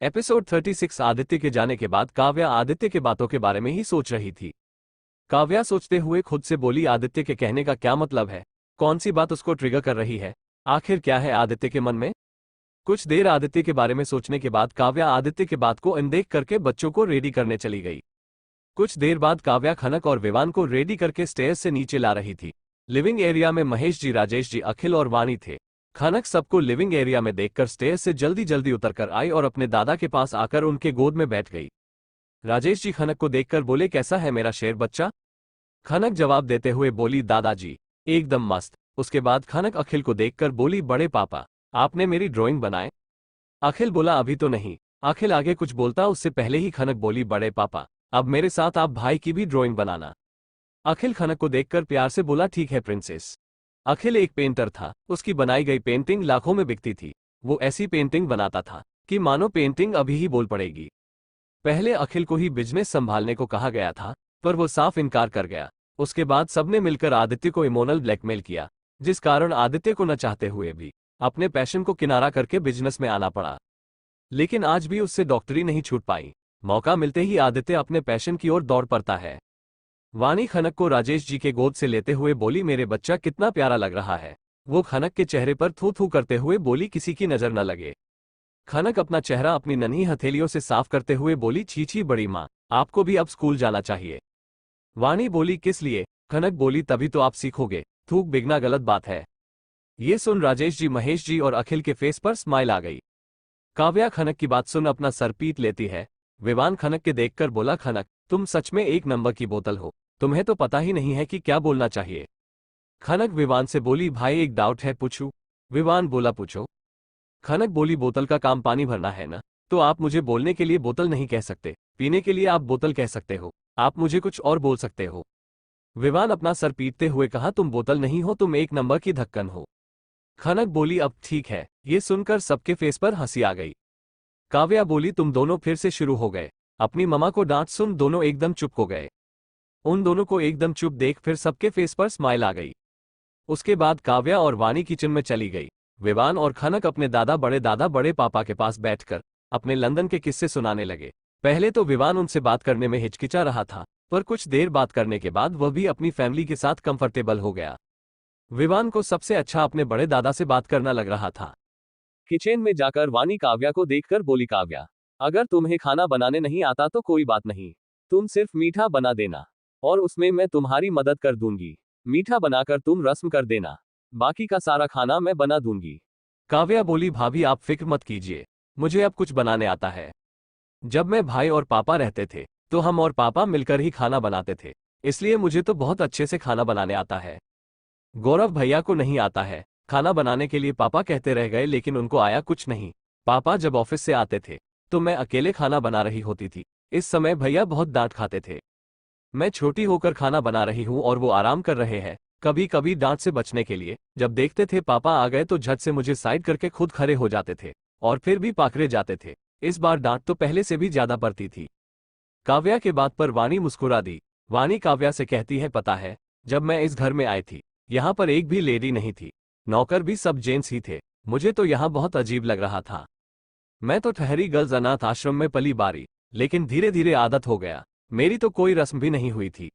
Episode 36। Aditya के जाने के बाद काव्या आदित्य के बातों के बारे में ही सोच रही थी। काव्या सोचते हुए खुद से बोली, आदित्य के कहने का क्या मतलब है? कौन सी बात उसको ट्रिगर कर रही है? आखिर क्या है आदित्य के मन में? कुछ देर आदित्य के बारे में सोचने के बाद काव्या आदित्य के बात को अनदेख करके बच्चों को रेडी करने चली गई। कुछ देर बाद काव्या खनक और विवान को रेडी करके स्टेयर्स से नीचे ला रही थी। लिविंग एरिया में महेश जी, राजेश जी, अखिल और वाणी थे। खनक सबको लिविंग एरिया में देखकर स्टेयर्स से जल्दी जल्दी उतरकर आई और अपने दादा के पास आकर उनके गोद में बैठ गई। राजेश जी खनक को देखकर बोले, कैसा है मेरा शेर बच्चा? खनक जवाब देते हुए बोली, दादाजी एकदम मस्त। उसके बाद खनक अखिल को देखकर बोली, बड़े पापा आपने मेरी ड्राइंग बनाए? अखिल बोला, अभी तो नहीं। अखिल आगे कुछ बोलता उससे पहले ही खनक बोली, बड़े पापा अब मेरे साथ आप भाई की भी ड्राइंग बनाना। अखिल खनक को देखकर प्यार से बोला, ठीक है प्रिंसेस। अखिल एक पेंटर था, उसकी बनाई गई पेंटिंग लाखों में बिकती थी। वो ऐसी पेंटिंग बनाता था कि मानो पेंटिंग अभी ही बोल पड़ेगी। पहले अखिल को ही बिजनेस संभालने को कहा गया था, पर वो साफ इनकार कर गया। उसके बाद सबने मिलकर आदित्य को इमोशनल ब्लैकमेल किया, जिस कारण आदित्य को न चाहते हुए भी अपने पैशन को किनारा करके बिजनेस में आना पड़ा। लेकिन आज भी उससे डॉक्टरी नहीं छूट पाई। मौका मिलते ही आदित्य अपने पैशन की ओर दौड़ पड़ता है। वाणी खनक को राजेश जी के गोद से लेते हुए बोली, मेरे बच्चा कितना प्यारा लग रहा है। वो खनक के चेहरे पर थू थू करते हुए बोली, किसी की नजर न लगे। खनक अपना चेहरा अपनी नन्ही हथेलियों से साफ करते हुए बोली, छी छी बड़ी माँ, आपको भी अब स्कूल जाना चाहिए। वाणी बोली, किस लिए? खनक बोली, तभी तो आप सीखोगे। थूक बिगना गलत बात है। ये सुन राजेश जी, महेश जी और अखिल के फेस पर स्माइल आ गई। काव्या खनक की बात सुन अपना सर पीट लेती है। विवान खनक के देखकर बोला, खनक तुम सच में एक नंबर की बोतल हो, तुम्हें तो पता ही नहीं है कि क्या बोलना चाहिए। खनक विवान से बोली, भाई एक डाउट है, पूछूं? विवान बोला, पूछो। खनक बोली, बोतल का काम पानी भरना है ना, तो आप मुझे बोलने के लिए बोतल नहीं कह सकते, पीने के लिए आप बोतल कह सकते हो, आप मुझे कुछ और बोल सकते हो। विवान अपना सर पीटते हुए कहा, तुम बोतल नहीं हो, तुम एक नंबर की ढक्कन हो। खनक बोली, अब ठीक है। ये सुनकर सबके फेस पर हंसी आ गई। काव्या बोली, तुम दोनों फिर से शुरू हो गए। अपनी ममा को डांट सुन दोनों एकदम चुप हो गए। उन दोनों को एकदम चुप देख फिर सबके फेस पर स्माइल आ गई। उसके बाद काव्या और वाणी किचन में चली गई। विवान और खनक अपने दादा बड़े पापा के पास बैठकर अपने लंदन के किस्से सुनाने लगे। पहले तो विवान उनसे बात करने में हिचकिचा रहा था, पर कुछ देर बात करने के बाद वह भी अपनी फैमिली के साथ कंफर्टेबल हो गया। विवान को सबसे अच्छा अपने बड़े दादा से बात करना लग रहा था। किचन में जाकर वाणी काव्या को देखकर बोली, काव्या अगर तुम्हें खाना बनाने नहीं आता तो कोई बात नहीं, तुम सिर्फ मीठा बना देना और उसमें मैं तुम्हारी मदद कर दूंगी। मीठा बनाकर तुम रस्म कर देना, बाकी का सारा खाना मैं बना दूंगी। काव्या बोली, भाभी आप फिक्र मत कीजिए, मुझे अब कुछ बनाने आता है। जब मैं भाई और पापा रहते थे तो हम और पापा मिलकर ही खाना बनाते थे, इसलिए मुझे तो बहुत अच्छे से खाना बनाने आता है। गौरव भैया को नहीं आता है। खाना बनाने के लिए पापा कहते रह गए, लेकिन उनको आया कुछ नहीं। पापा जब ऑफिस से आते थे तो मैं अकेले खाना बना रही होती थी। इस समय भैया बहुत डांट खाते थे। मैं छोटी होकर खाना बना रही हूँ और वो आराम कर रहे हैं। कभी कभी डांट से बचने के लिए जब देखते थे पापा आ गए तो झट से मुझे साइड करके खुद खड़े हो जाते थे और फिर भी पाकरे जाते थे। इस बार डांट तो पहले से भी ज्यादा पड़ती थी। काव्या के बात पर वाणी मुस्कुरा दी। वाणी काव्या से कहती है, पता है जब मैं इस घर में आई थी यहाँ पर एक भी लेडी नहीं थी, नौकर भी सब जेंट्स ही थे। मुझे तो यहाँ बहुत अजीब लग रहा था। मैं तो ठहरी गर्ल्स अनाथ आश्रम में पली बारी, लेकिन धीरे धीरे आदत हो गया। मेरी तो कोई रस्म भी नहीं हुई थी,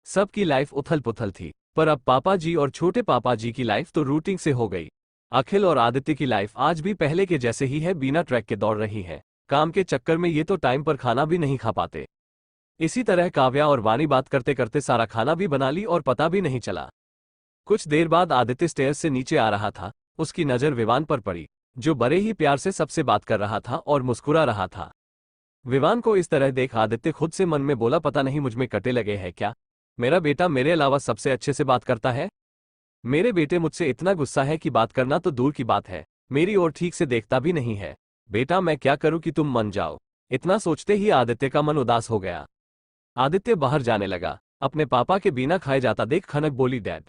सबकी लाइफ उथल पुथल थी। पर अब पापा जी और छोटे पापा जी की लाइफ तो रूटीन से हो गई। अखिल और आदित्य की लाइफ आज भी पहले के जैसे ही है, बिना ट्रैक के दौड़ रही है। काम के चक्कर में ये तो टाइम पर खाना भी नहीं खा पाते। इसी तरह काव्या और वाणी बात करते करते सारा खाना भी बना ली और पता भी नहीं चला। कुछ देर बाद आदित्य स्टेयर्स से नीचे आ रहा था। उसकी नजर विवान पर पड़ी, जो बड़े ही प्यार से सबसे बात कर रहा था और मुस्कुरा रहा था। विवान को इस तरह देख आदित्य खुद से मन में बोला, पता नहीं मुझ में कटे लगे हैं क्या? मेरा बेटा मेरे अलावा सबसे अच्छे से बात करता है। मेरे बेटे मुझसे इतना गुस्सा है कि बात करना तो दूर की बात है, मेरी ओर ठीक से देखता भी नहीं है। बेटा मैं क्या करूं कि तुम मान जाओ? इतना सोचते ही आदित्य का मन उदास हो गया। आदित्य बाहर जाने लगा। अपने पापा के बिना खाए जाता देख खनक बोली, डैड,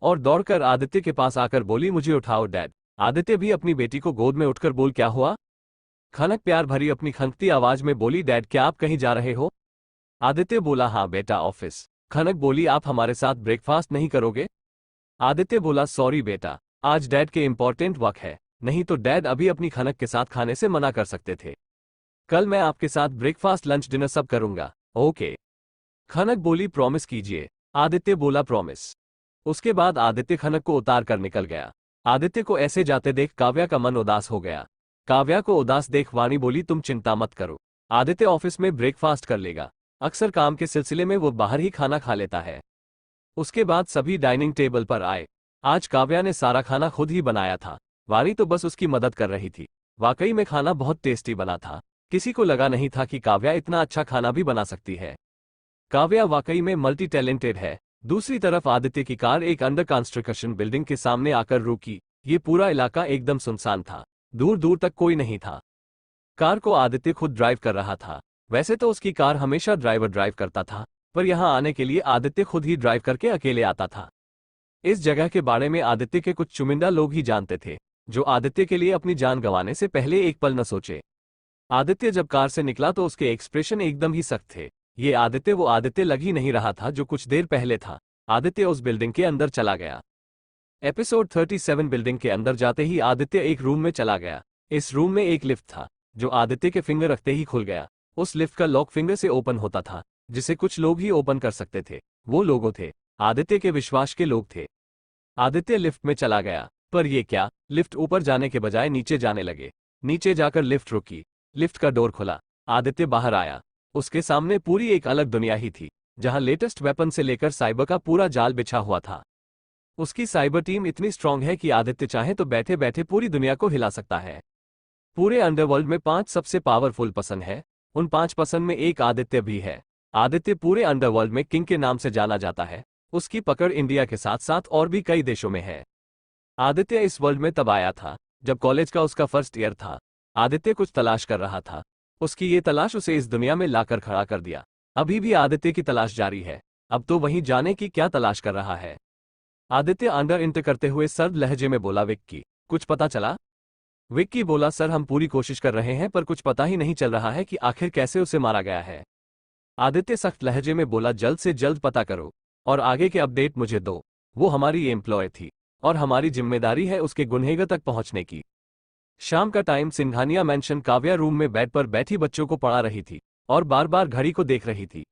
और दौड़कर आदित्य के पास आकर बोली, मुझे उठाओ डैड। आदित्य भी अपनी बेटी को गोद में उठकर बोल, क्या हुआ? खनक प्यार भरी अपनी खनकती आवाज में बोली, डैड क्या आप कहीं जा रहे हो? आदित्य बोला, हाँ बेटा ऑफिस। खनक बोली, आप हमारे साथ ब्रेकफास्ट नहीं करोगे? आदित्य बोला, सॉरी बेटा, आज डैड के इंपॉर्टेंट वर्क है, नहीं तो डैड अभी अपनी खनक के साथ खाने से मना कर सकते थे। कल मैं आपके साथ ब्रेकफास्ट लंच डिनर सब करूंगा। ओके। खनक बोली प्रॉमिस कीजिए। आदित्य बोला प्रॉमिस। उसके बाद आदित्य खनक को उतार कर निकल गया। आदित्य को ऐसे जाते देख काव्या का मन उदास हो गया। काव्या को उदास देख वाणी बोली तुम चिंता मत करो, आदित्य ऑफिस में ब्रेकफास्ट कर लेगा। अक्सर काम के सिलसिले में वो बाहर ही खाना खा लेता है। उसके बाद सभी डाइनिंग टेबल पर आए। आज काव्या ने सारा खाना खुद ही बनाया था। वाणी तो बस उसकी मदद कर रही थी। वाकई में खाना बहुत टेस्टी बना था। किसी को लगा नहीं था कि काव्या इतना अच्छा खाना भी बना सकती है। काव्या वाकई में मल्टी टैलेंटेड है। दूसरी तरफ आदित्य की कार एक अंडर कंस्ट्रक्शन बिल्डिंग के सामने आकर रुकी। ये पूरा इलाका एकदम सुनसान था। दूर दूर तक कोई नहीं था। कार को आदित्य खुद ड्राइव कर रहा था। वैसे तो उसकी कार हमेशा ड्राइवर ड्राइव करता था, पर यहां आने के लिए आदित्य खुद ही ड्राइव करके अकेले आता था। इस जगह के बारे में आदित्य के कुछ चुनिंदा लोग ही जानते थे, जो आदित्य के लिए अपनी जान गंवाने से पहले एक पल न सोचे। आदित्य जब कार से निकला तो उसके एक्सप्रेशन एकदम ही सख्त थे। ये आदित्य वो आदित्य लग ही नहीं रहा था जो कुछ देर पहले था। आदित्य उस बिल्डिंग के अंदर चला गया। एपिसोड 37 बिल्डिंग के अंदर जाते ही आदित्य एक रूम में चला गया। इस रूम में एक लिफ्ट था, जो आदित्य के फिंगर रखते ही खुल गया। उस लिफ्ट का लॉक फिंगर से ओपन होता था, जिसे कुछ लोग ही ओपन कर सकते थे। वो लोगों थे आदित्य के विश्वास के लोग थे। आदित्य लिफ्ट में चला गया, पर ये क्या, लिफ्ट ऊपर जाने के बजाय नीचे जाने लगे। नीचे जाकर लिफ्ट रुकी। लिफ्ट का डोर खुला। आदित्य बाहर आया। उसके सामने पूरी एक अलग दुनिया ही थी, जहां लेटेस्ट वेपन से लेकर साइबर का पूरा जाल बिछा हुआ था। उसकी साइबर टीम इतनी स्ट्रांग है कि आदित्य चाहे तो बैठे बैठे पूरी दुनिया को हिला सकता है। पूरे अंडरवर्ल्ड में 5 सबसे पावरफुल पर्सन है। उन 5 पर्सन में एक आदित्य भी है। आदित्य पूरे अंडरवर्ल्ड में किंग के नाम से जाना जाता है। उसकी पकड़ इंडिया के साथ साथ और भी कई देशों में है। आदित्य इस वर्ल्ड में तब आया था जब कॉलेज का उसका फर्स्ट ईयर था। आदित्य कुछ तलाश कर रहा था। उसकी ये तलाश उसे इस दुनिया में लाकर खड़ा कर दिया। अभी भी आदित्य की तलाश जारी है। अब तो वहीं जाने की क्या तलाश कर रहा है। आदित्य अंडर इंटर करते हुए सर्द लहजे में बोला विक्की, कुछ पता चला? विक्की बोला सर हम पूरी कोशिश कर रहे हैं, पर कुछ पता ही नहीं चल रहा है कि आखिर कैसे उसे मारा गया है। आदित्य सख्त लहजे में बोला जल्द से जल्द पता करो और आगे के अपडेट मुझे दो। वो हमारी एम्प्लॉय थी और हमारी जिम्मेदारी है उसके गुनहेगार तक पहुंचने की। शाम का time Singhania mention. Kavya room में बेड पर बैठी बच्चों को पढ़ा रही थी और बार बार घड़ी को देख रही थी।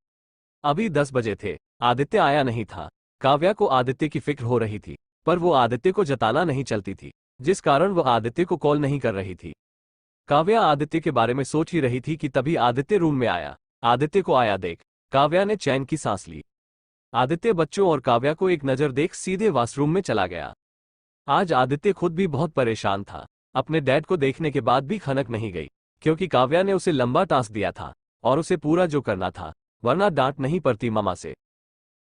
अभी 10 बजे थे। आदित्य आया नहीं था। काव्या को आदित्य की फिक्र हो रही थी, पर वो आदित्य को जताना नहीं चलती थी, जिस कारण वह आदित्य को कॉल नहीं कर रही थी। काव्या आदित्य के बारे में सोच ही रही थी कि तभी आदित्य रूम में आया। आदित्य को आया देख काव्या ने चैन की सांस ली। आदित्य बच्चों और काव्या को एक नज़र देख सीधे वॉशरूम में चला गया। आज आदित्य खुद भी बहुत परेशान था। अपने डैड को देखने के बाद भी खनक नहीं गई, क्योंकि काव्या ने उसे लंबा टास्क दिया था और उसे पूरा जो करना था, वरना डांट नहीं पड़ती मामा से।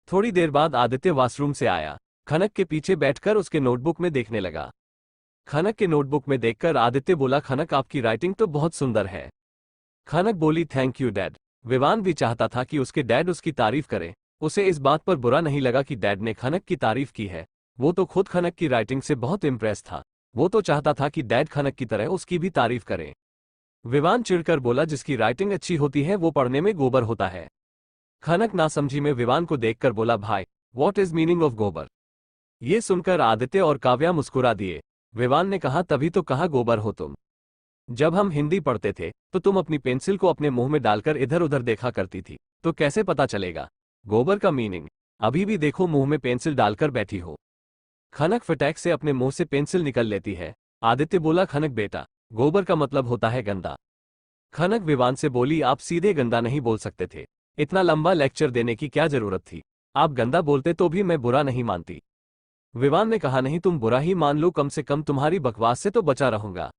थोड़ी देर बाद आदित्य वॉशरूम से आया। खनक के पीछे बैठकर उसके नोटबुक में देखने लगा। खनक के नोटबुक में देखकर आदित्य बोला खनक आपकी राइटिंग तो बहुत सुंदर है। खनक बोली थैंक यू डैड। विवान भी चाहता था कि उसके डैड उसकी तारीफ करें। उसे इस बात पर बुरा नहीं लगा कि डैड ने खनक की तारीफ की है। वो तो खुद खनक की राइटिंग से बहुत इम्प्रेस था। वो तो चाहता था कि डैड खनक की तरह उसकी भी तारीफ करें। विवान चिढ़कर बोला जिसकी राइटिंग अच्छी होती है वो पढ़ने में गोबर होता है। खनक नासमझी में विवान को देखकर बोला भाई व्हाट इज मीनिंग ऑफ गोबर। ये सुनकर आदित्य और काव्या मुस्कुरा दिए। विवान ने कहा तभी तो कहा गोबर हो तुम। जब हम हिंदी पढ़ते थे तो तुम अपनी पेंसिल को अपने मुंह में डालकर इधर उधर देखा करती थी, तो कैसे पता चलेगा गोबर का मीनिंग। अभी भी देखो मुंह में पेंसिल डालकर बैठी हो। खनक फटैक से अपने मुंह से पेंसिल निकल लेती है। आदित्य बोला खनक बेटा गोबर का मतलब होता है गंदा। खनक विवान से बोली आप सीधे गंदा नहीं बोल सकते थे। इतना लंबा लेक्चर देने की क्या जरूरत थी। आप गंदा बोलते तो भी मैं बुरा नहीं मानती। विवान ने कहा नहीं तुम बुरा ही मान लो, कम से कम तुम्हारी बकवास से तो बचा रहूंगा।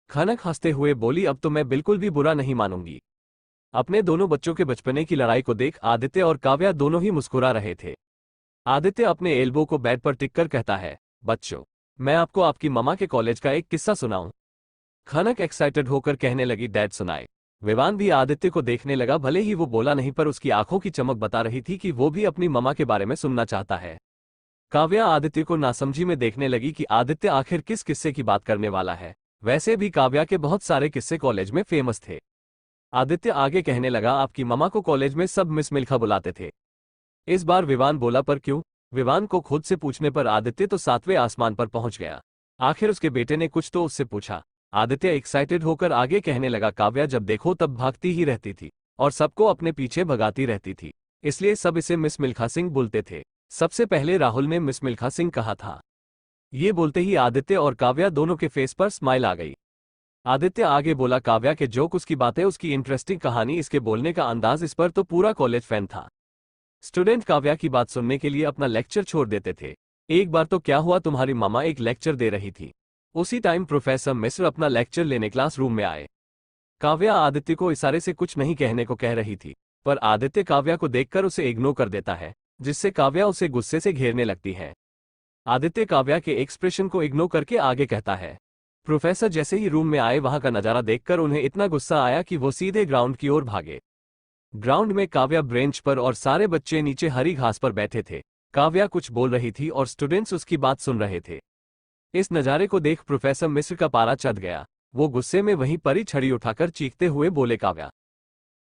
खनक हंसते हुए बोली अब तो मैं बिल्कुल भी बुरा नहीं मानूंगी। अपने दोनों बच्चों के बचपने की लड़ाई को देख आदित्य और काव्या दोनों ही मुस्कुरा रहे थे। आदित्य अपने एल्बो को बेड पर टिककर कहता है बच्चों मैं आपको आपकी ममा के कॉलेज का एक किस्सा सुनाऊं। खनक एक्साइटेड होकर कहने लगी डैड सुनाए। विवान भी आदित्य को देखने लगा। भले ही वो बोला नहीं, पर उसकी आंखों की चमक बता रही थी कि वो भी अपनी ममा के बारे में सुनना चाहता है। काव्या आदित्य को नासमझी में देखने लगी कि आदित्य आखिर किस किस्से की बात करने वाला है। वैसे भी काव्या के बहुत सारे किस्से कॉलेज में फेमस थे। आदित्य आगे कहने लगा आपकी ममा को कॉलेज में सब मिस मिल्खा बुलाते थे। इस बार विवान बोला पर क्यों। विवान को खुद से पूछने पर आदित्य तो 7वें आसमान पर पहुंच गया। आखिर उसके बेटे ने कुछ तो उससे पूछा। आदित्य एक्साइटेड होकर आगे कहने लगा, काव्या जब देखो तब भागती ही रहती थी और सबको अपने पीछे भगाती रहती थी, इसलिए सब इसे मिस मिल्खा सिंह बोलते थे। सबसे पहले राहुल ने मिस मिल्खा सिंह कहा था। ये बोलते ही आदित्य और काव्या दोनों के फेस पर स्माइल आ गई। आदित्य आगे बोला, काव्या के जोक, उसकी बातें, उसकी इंटरेस्टिंग कहानी, इसके बोलने का अंदाज, इस पर तो पूरा कॉलेज फैन था। स्टूडेंट काव्या की बात सुनने के लिए अपना लेक्चर छोड़ देते थे। एक बार तो क्या हुआ, तुम्हारी मामा एक लेक्चर दे रही थी, उसी टाइम प्रोफेसर मिश्र अपना लेक्चर लेने क्लासरूम में आए। काव्या आदित्य को इशारे से कुछ नहीं कहने को कह रही थी, पर आदित्य काव्या को देखकर उसे इग्नोर कर देता है, जिससे काव्या उसे गुस्से से घेरने लगती है। आदित्य काव्या के एक्सप्रेशन को इग्नोर करके आगे कहता है। प्रोफेसर जैसे ही रूम में आए, वहां का नजारा देखकर उन्हें इतना गुस्सा आया कि वो सीधे ग्राउंड की ओर भागे। ग्राउंड में काव्या बेंच पर और सारे बच्चे नीचे हरी घास पर बैठे थे। काव्या कुछ बोल रही थी और स्टूडेंट्स उसकी बात सुन रहे थे। इस नज़ारे को देख प्रोफेसर मिश्र का पारा चढ़ गया। वो गुस्से में वहीं पर ही छड़ी उठाकर चीखते हुए बोले, काव्या